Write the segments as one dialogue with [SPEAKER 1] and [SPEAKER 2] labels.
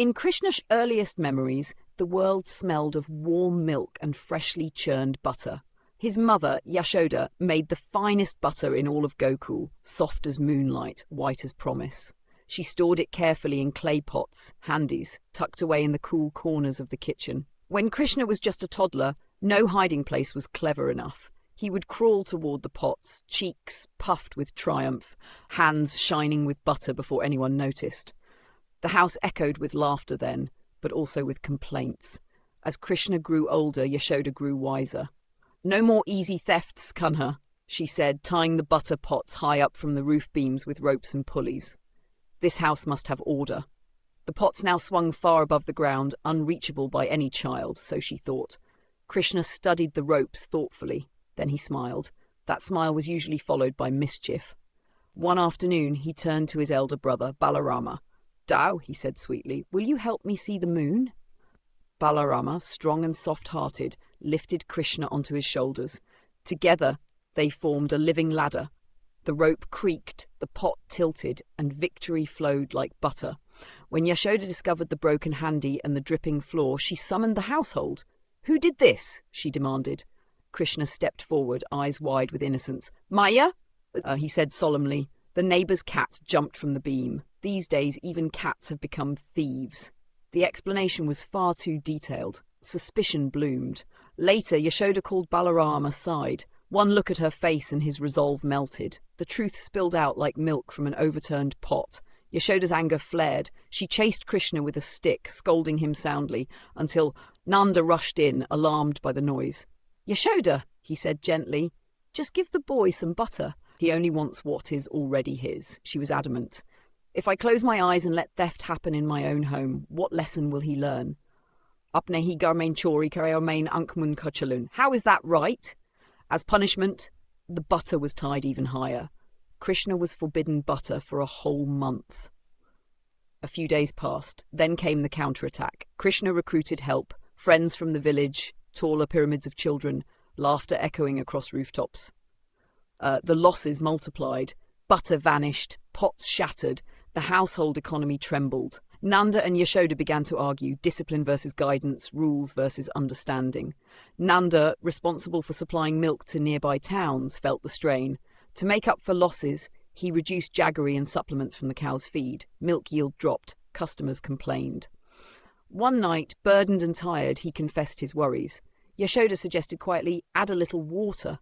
[SPEAKER 1] In Krishna's earliest memories, the world smelled of warm milk and freshly churned butter. His mother, Yashoda, made the finest butter in all of Gokul, soft as moonlight, white as promise. She stored it carefully in clay pots, handies, tucked away in the cool corners of the kitchen. When Krishna was just a toddler, no hiding place was clever enough. He would crawl toward the pots, cheeks puffed with triumph, hands shining with butter before anyone noticed. The house echoed with laughter then, but also with complaints. As Krishna grew older, Yashoda grew wiser. "No more easy thefts, Kanha," she said, tying the butter pots high up from the roof beams with ropes and pulleys. This house must have order. The pots now swung far above the ground, unreachable by any child, so she thought. Krishna studied the ropes thoughtfully. Then he smiled. That smile was usually followed by mischief. One afternoon, he turned to his elder brother, Balarama. "Tao," he said sweetly, "will you help me see the moon?" Balarama, strong and soft-hearted, lifted Krishna onto his shoulders. Together, they formed a living ladder. The rope creaked, the pot tilted, and victory flowed like butter. When Yashoda discovered the broken handi and the dripping floor, she summoned the household. "Who did this?" she demanded. Krishna stepped forward, eyes wide with innocence. "Maya?" He said solemnly. The neighbour's cat jumped from the beam. These days, even cats have become thieves. The explanation was far too detailed. Suspicion bloomed. Later, Yashoda called Balaram aside. One look at her face and his resolve melted. The truth spilled out like milk from an overturned pot. Yashoda's anger flared. She chased Krishna with a stick, scolding him soundly, until Nanda rushed in, alarmed by the noise. "Yashoda," he said gently, "just give the boy some butter. He only wants what is already his," she was adamant. "If I close my eyes and let theft happen in my own home, what lesson will he learn? Apne hi gar main chori kare main ankmun kachalun. How is that right?" As punishment, the butter was tied even higher. Krishna was forbidden butter for a whole month. A few days passed. Then came the counterattack. Krishna recruited help, friends from the village, taller pyramids of children, laughter echoing across rooftops. The losses multiplied. Butter vanished, pots shattered, the household economy trembled. Nanda and Yashoda began to argue, discipline versus guidance, rules versus understanding. Nanda, responsible for supplying milk to nearby towns, felt the strain. To make up for losses, he reduced jaggery and supplements from the cow's feed. Milk yield dropped. Customers complained. One night, burdened and tired, he confessed his worries. Yashoda suggested quietly, "Add a little water."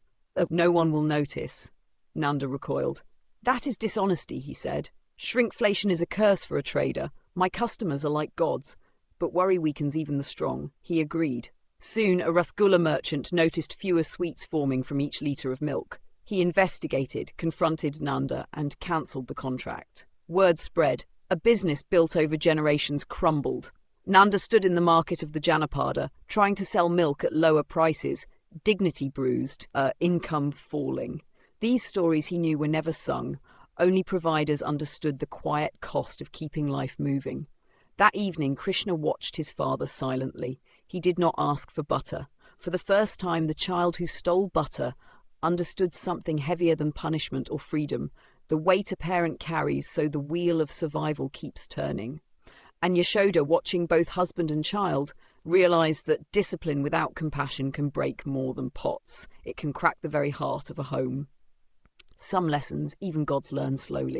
[SPEAKER 1] "No one will notice." Nanda recoiled. "That is dishonesty," he said. "Shrinkflation is a curse for a trader. My customers are like gods, but worry weakens even the strong." He agreed. Soon, a Rasgulla merchant noticed fewer sweets forming from each litre of milk. He investigated, confronted Nanda, and cancelled the contract. Word spread. A business built over generations crumbled. Nanda stood in the market of the Janapada, trying to sell milk at lower prices, dignity bruised, income falling. These stories he knew were never sung. Only providers understood the quiet cost of keeping life moving. That evening, Krishna watched his father silently. He did not ask for butter. For the first time, the child who stole butter understood something heavier than punishment or freedom, the weight a parent carries so the wheel of survival keeps turning. And Yashoda, watching both husband and child, realized that discipline without compassion can break more than pots. It can crack the very heart of a home. Some lessons even gods learn slowly.